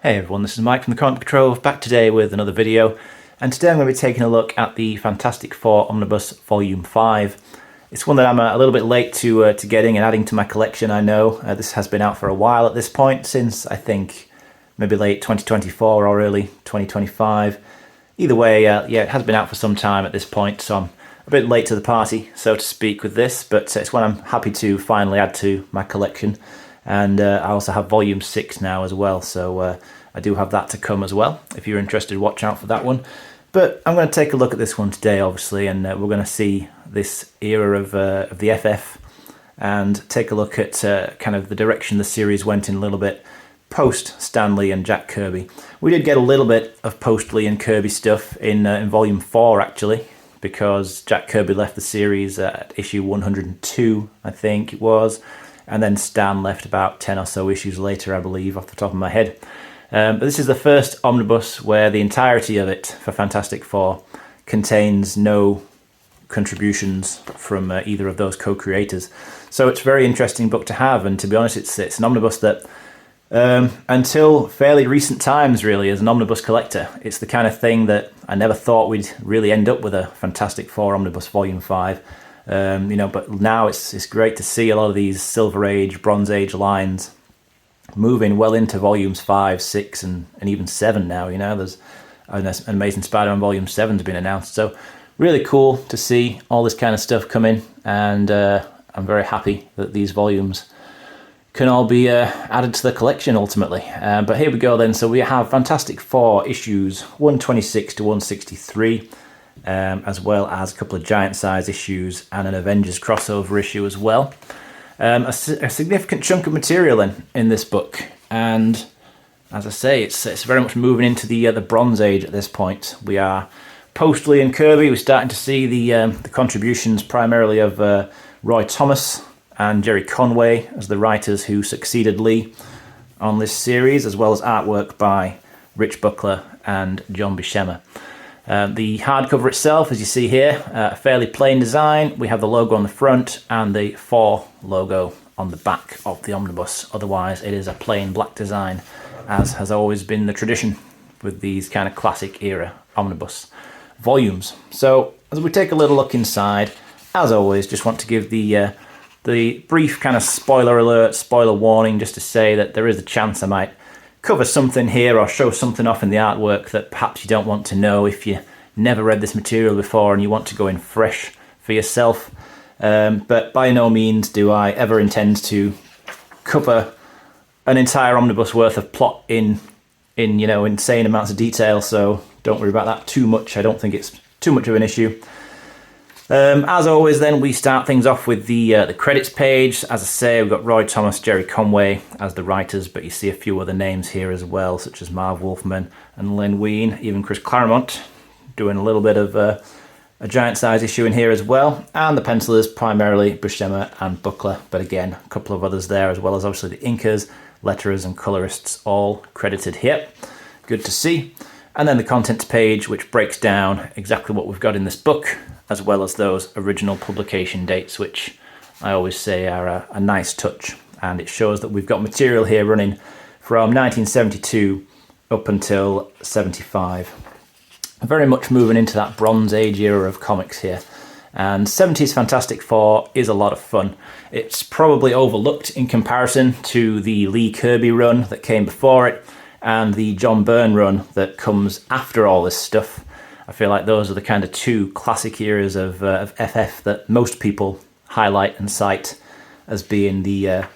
Hey everyone, this is Mike from the Comic Book Trove, back today with another video, and today I'm going to be taking a look at the Fantastic Four Omnibus Volume 5. It's one that I'm a little bit late to getting and adding to my collection, I know. This has been out for a while at this point, since I think maybe late 2024 or early 2025. Either way, yeah, it has been out for some time at this point, so I'm a bit late to the party, so to speak, with this, but it's one I'm happy to finally add to my collection. And I also have Volume 6 now as well, so I do have that to come as well. If you're interested, watch out for that one. But I'm going to take a look at this one today, obviously, and we're going to see this era of the FF and take a look at kind of the direction the series went in a little bit post Stan Lee and Jack Kirby. We did get a little bit of post Lee and Kirby stuff in Volume 4, actually, because Jack Kirby left the series at issue 102, I think it was. And then Stan left about 10 or so issues later, I believe, off the top of my head. But this is the first omnibus where the entirety of it for Fantastic Four contains no contributions from either of those co-creators. So it's a very interesting book to have, and to be honest, it's an omnibus that, until fairly recent times, really, as an omnibus collector, it's the kind of thing that I never thought we'd really end up with a Fantastic Four Omnibus Volume 5. But now it's great to see a lot of these Silver Age, Bronze Age lines moving well into volumes 5, 6, and even 7 now. There's an Amazing Spider-Man Volume 7's been announced, so really cool to see all this kind of stuff come in, and I'm very happy that these volumes can all be added to the collection ultimately. But here we go then. So we have Fantastic Four issues 126 to 163. As well as a couple of giant size issues and an Avengers crossover issue as well. A significant chunk of material in this book, and as I say, it's very much moving into the Bronze Age at this point. We are post Lee and Kirby. We're starting to see the contributions primarily of Roy Thomas and Jerry Conway as the writers who succeeded Lee on this series, as well as artwork by Rich Buckler and John Buscema. The hardcover itself, as you see here, a fairly plain design. We have the logo on the front and the 4 logo on the back of the omnibus. Otherwise, it is a plain black design, as has always been the tradition with these kind of classic era omnibus volumes. So, as we take a little look inside, as always, just want to give the brief kind of spoiler alert, spoiler warning, just to say that there is a chance I might cover something here or show something off in the artwork that perhaps you don't want to know if you never read this material before and you want to go in fresh for yourself. But by no means do I ever intend to cover an entire omnibus worth of plot in insane amounts of detail, so don't worry about that too much. I don't think it's too much of an issue. As always then, we start things off with the credits page. As I say, we've got Roy Thomas, Jerry Conway as the writers, but you see a few other names here as well, such as Marv Wolfman and Len Wein, even Chris Claremont doing a little bit of a giant size issue in here as well. And the pencilers, primarily Buscema and Buckler, but again, a couple of others there, as well as obviously the inkers, letterers and colorists, all credited here. Good to see. And then the contents page, which breaks down exactly what we've got in this book, as well as those original publication dates, which I always say are a nice touch. And it shows that we've got material here running from 1972 up until 75. Very much moving into that Bronze Age era of comics here. And 70s Fantastic Four is a lot of fun. It's probably overlooked in comparison to the Lee Kirby run that came before it, and the John Byrne run that comes after all this stuff. I feel like those are the kind of two classic eras of FF that most people highlight and cite as being the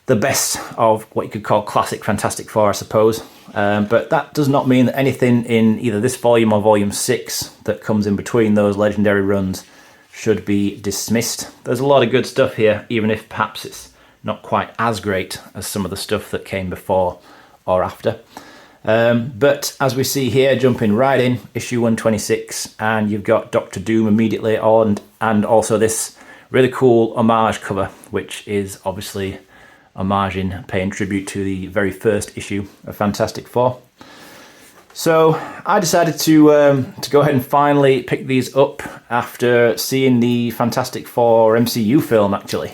best of what you could call classic Fantastic Four, I suppose. But that does not mean that anything in either this volume or Volume 6 that comes in between those legendary runs should be dismissed. There's a lot of good stuff here, even if perhaps it's not quite as great as some of the stuff that came before or after. But as we see here, jumping right in, issue 126, and you've got Doctor Doom immediately on, and also this really cool homage cover, which is obviously homaging, paying tribute to the very first issue of Fantastic Four. So I decided to go ahead and finally pick these up after seeing the Fantastic Four MCU film, actually.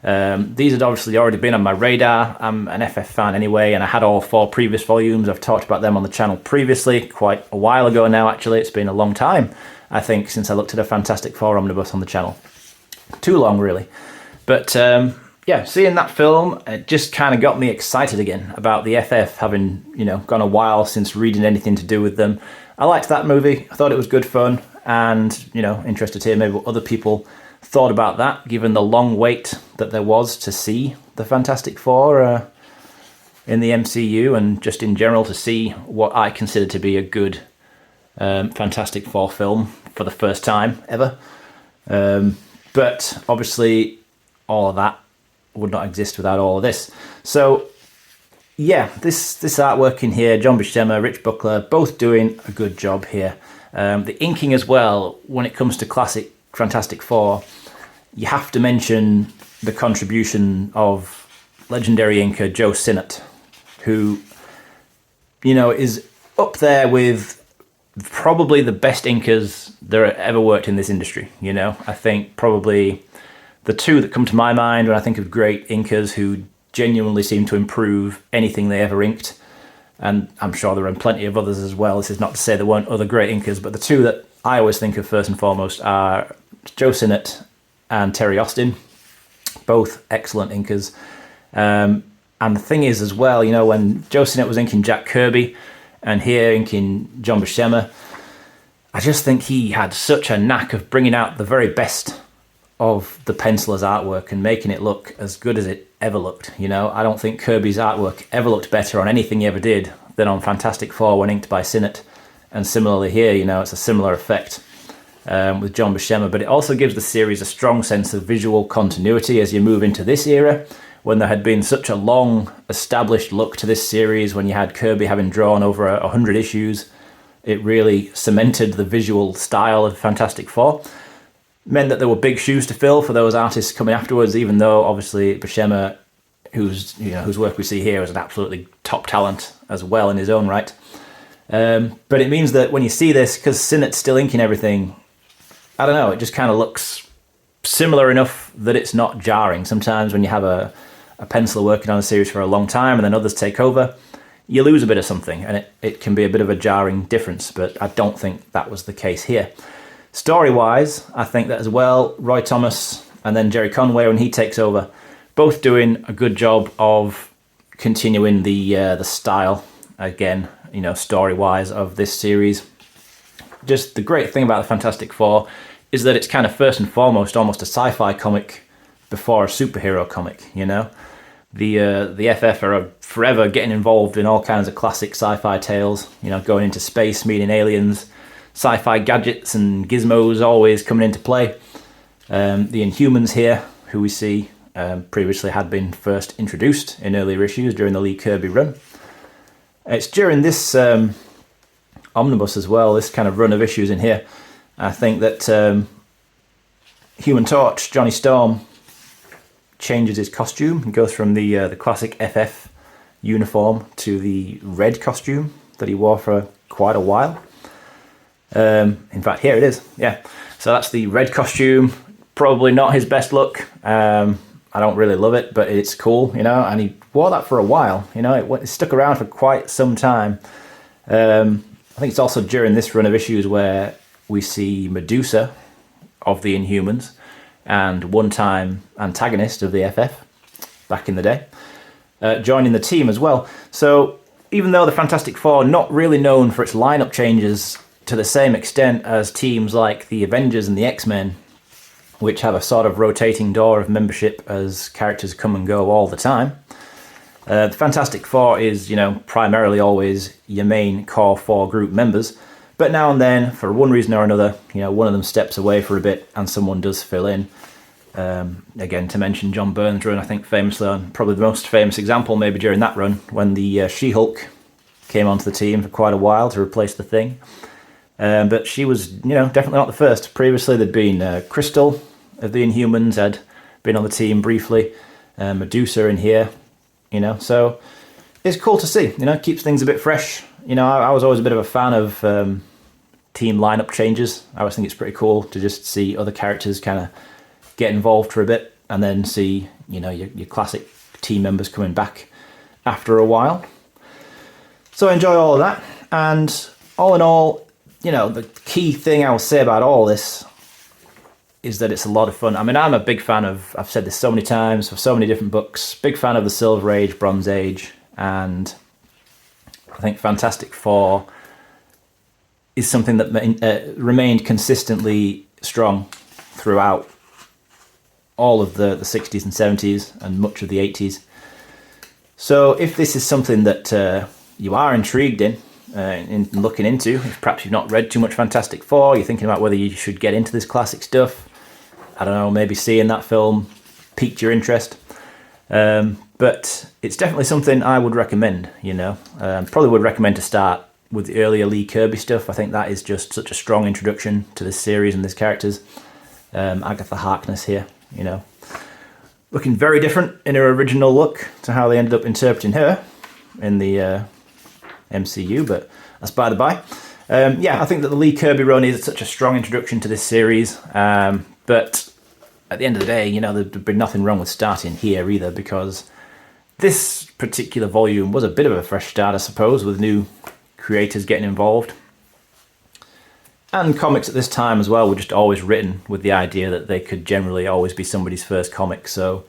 These had obviously already been on my radar. I'm an FF fan anyway, and I had all 4 previous volumes. I've talked about them on the channel previously, quite a while ago now actually. It's been a long time, I think, since I looked at a Fantastic Four omnibus on the channel. Too long, really. But yeah, seeing that film, it just kind of got me excited again about the FF, having, you know, gone a while since reading anything to do with them. I liked that movie. I thought it was good fun, and, you know, interested to hear maybe what other people thought about that, given the long wait that there was to see the Fantastic Four in the MCU, and just in general to see what I consider to be a good Fantastic Four film for the first time ever. But obviously all of that would not exist without all of this. So yeah, this artwork in here, John Buscema, Rich Buckler, both doing a good job here. The inking as well, when it comes to classic Fantastic Four, you have to mention the contribution of legendary inker Joe Sinnott, who, you know, is up there with probably the best inkers that ever worked in this industry. You know, I think probably the 2 that come to my mind when I think of great inkers who genuinely seem to improve anything they ever inked, and I'm sure there are plenty of others as well. This is not to say there weren't other great inkers, but the 2 that I always think of first and foremost are Joe Sinnott and Terry Austin, both excellent inkers. And the thing is as well, you know, when Joe Sinnott was inking Jack Kirby and here inking John Buscema, I just think he had such a knack of bringing out the very best of the penciler's artwork and making it look as good as it ever looked. You know, I don't think Kirby's artwork ever looked better on anything he ever did than on Fantastic Four when inked by Sinnott. And similarly here, you know, it's a similar effect with John Buscema, but it also gives the series a strong sense of visual continuity as you move into this era, when there had been such a long established look to this series, when you had Kirby having drawn over 100 issues. It really cemented the visual style of Fantastic Four. Meant that there were big shoes to fill for those artists coming afterwards, even though obviously Buscema, whose work we see here, is an absolutely top talent as well in his own right. But it means that when you see this, because Sinnott's still inking everything, I don't know, it just kind of looks similar enough that it's not jarring. Sometimes when you have a penciler working on a series for a long time and then others take over, you lose a bit of something, and it can be a bit of a jarring difference, but I don't think that was the case here. Story-wise, I think that as well, Roy Thomas and then Jerry Conway, when he takes over, both doing a good job of continuing the style, again, you know, story-wise of this series. Just the great thing about the Fantastic Four is that it's kind of first and foremost almost a sci-fi comic before a superhero comic, you know? The FF are forever getting involved in all kinds of classic sci-fi tales, you know, going into space, meeting aliens, sci-fi gadgets and gizmos always coming into play. The Inhumans here, who we see previously had been first introduced in earlier issues during the Lee Kirby run. It's during this omnibus as well, this kind of run of issues in here, I think that Human Torch, Johnny Storm, changes his costume and goes from the classic FF uniform to the red costume that he wore for quite a while. In fact, here it is. Yeah, so that's the red costume. Probably not his best look. I don't really love it, but it's cool, you know. And he wore that for a while, you know. It stuck around for quite some time. I think it's also during this run of issues where we see Medusa of the Inhumans and one-time antagonist of the FF back in the day joining the team as well. So even though the Fantastic Four are not really known for its lineup changes to the same extent as teams like the Avengers and the X-Men, which have a sort of rotating door of membership as characters come and go all the time, the Fantastic Four is, you know, primarily always your main core 4 group members. But now and then, for one reason or another, you know, one of them steps away for a bit and someone does fill in. Again, to mention John Byrne's run, I think famously, on probably the most famous example maybe during that run, when the She-Hulk came onto the team for quite a while to replace the Thing. But she was, you know, definitely not the first. Previously there'd been Crystal of the Inhumans had been on the team briefly, Medusa in here, you know, so it's cool to see, you know, keeps things a bit fresh. You know, I was always a bit of a fan of team lineup changes. I always think it's pretty cool to just see other characters kind of get involved for a bit and then see, you know, your classic team members coming back after a while. So I enjoy all of that, and all in all, you know, the key thing I will say about all this is that it's a lot of fun. I mean, I'm a big fan of, I've said this so many times for so many different books, big fan of the Silver Age, Bronze Age, and I think Fantastic Four is something that remained consistently strong throughout all of the 60s and 70s and much of the 80s. So if this is something that you are intrigued in looking into, if perhaps you've not read too much Fantastic Four, you're thinking about whether you should get into this classic stuff, I don't know, maybe seeing that film piqued your interest. But it's definitely something I would recommend, you know. Probably would recommend to start with the earlier Lee Kirby stuff. I think that is just such a strong introduction to this series and these characters. Agatha Harkness here, you know, looking very different in her original look to how they ended up interpreting her in the MCU, but that's by the by. Yeah, I think that the Lee Kirby run is such a strong introduction to this series, but at the end of the day, you know, there'd be nothing wrong with starting here either, because this particular volume was a bit of a fresh start, I suppose, with new creators getting involved. And comics at this time as well were just always written with the idea that they could generally always be somebody's first comic, so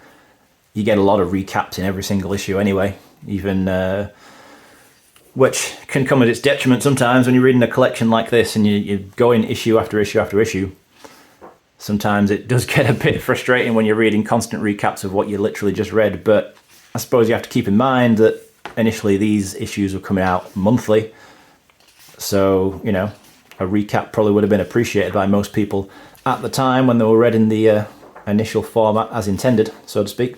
you get a lot of recaps in every single issue anyway, even which can come at its detriment sometimes when you're reading a collection like this and you go in issue after issue after issue. Sometimes it does get a bit frustrating when you're reading constant recaps of what you literally just read, but I suppose you have to keep in mind that initially these issues were coming out monthly, so, you know, a recap probably would have been appreciated by most people at the time when they were read in the initial format as intended, so to speak.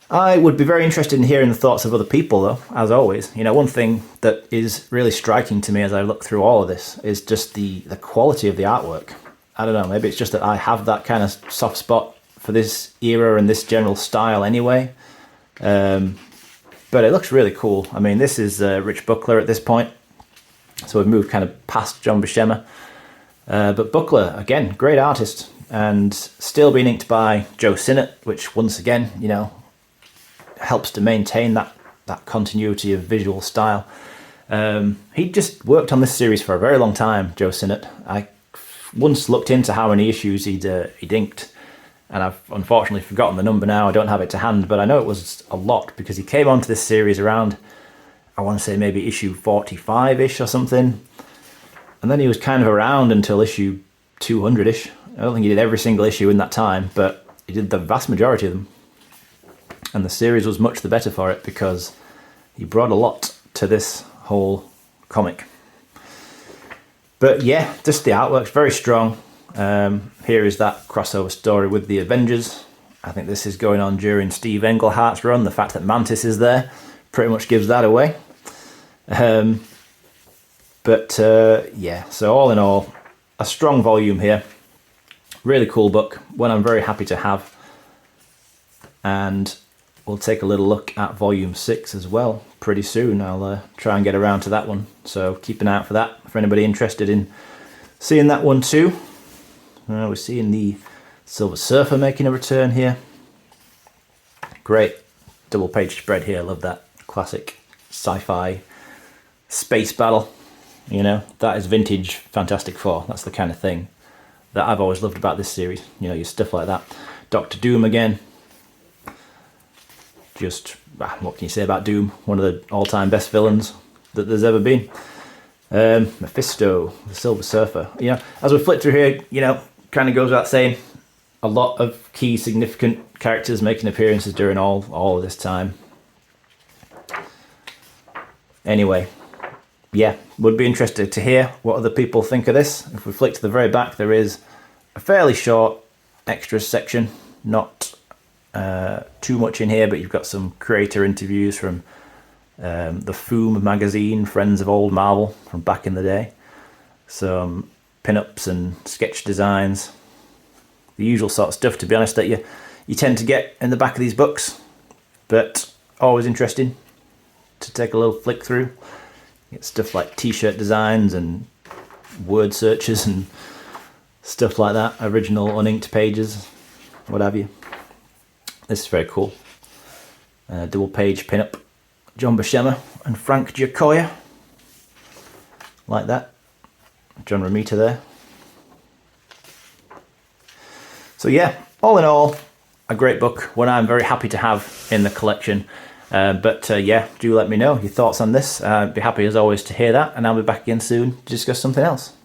I would be very interested in hearing the thoughts of other people, though, as always. You know, one thing that is really striking to me as I look through all of this is just the quality of the artwork. I don't know, maybe it's just that I have that kind of soft spot for this era and this general style anyway. But it looks really cool. I mean, this is Rich Buckler at this point, so we've moved kind of past John Buscema. But Buckler, again, great artist, and still being inked by Joe Sinnott, which once again, you know, helps to maintain that continuity of visual style. He just worked on this series for a very long time, Joe Sinnott. I once looked into how many issues he'd inked, and I've unfortunately forgotten the number now. I don't have it to hand, but I know it was a lot, because he came onto this series around, I want to say maybe issue 45-ish or something, and then he was kind of around until issue 200-ish. I don't think he did every single issue in that time, but he did the vast majority of them. And the series was much the better for it, because he brought a lot to this whole comic. But yeah, just the artwork's very strong. Here is that crossover story with the Avengers. I think this is going on during Steve Englehart's run. The fact that Mantis is there pretty much gives that away. Yeah, so all in all, a strong volume here. Really cool book, one I'm very happy to have. And we'll take a little look at volume 6 as well pretty soon. I'll try and get around to that one, so keep an eye out for that for anybody interested in seeing that one too. We're seeing the Silver Surfer making a return here. Great double page spread here. Love that classic sci-fi space battle. You know, that is vintage Fantastic Four. That's the kind of thing that I've always loved about this series. You know, your stuff like that. Doctor Doom again. Just, what can you say about Doom? One of the all-time best villains that there's ever been. Mephisto, the Silver Surfer. You know, as we flip through here, you know, kind of goes without saying, a lot of key significant characters making appearances during all of this time. Anyway, yeah, would be interested to hear what other people think of this. If we flick to the very back, there is a fairly short extras section, not too much in here, but you've got some creator interviews from the Foom magazine, Friends of Old Marvel from back in the day, some pin-ups and sketch designs, the usual sort of stuff, to be honest, that you tend to get in the back of these books, but always interesting to take a little flick through. Get stuff like t-shirt designs and word searches and stuff like that, original uninked pages, what have you. This is very cool. Double page pin-up. John Buscema and Frank Giacoia. Like that. John Romita there. So yeah, all in all, a great book, one I'm very happy to have in the collection. Yeah, do let me know your thoughts on this. I'd be happy as always to hear that, and I'll be back again soon to discuss something else.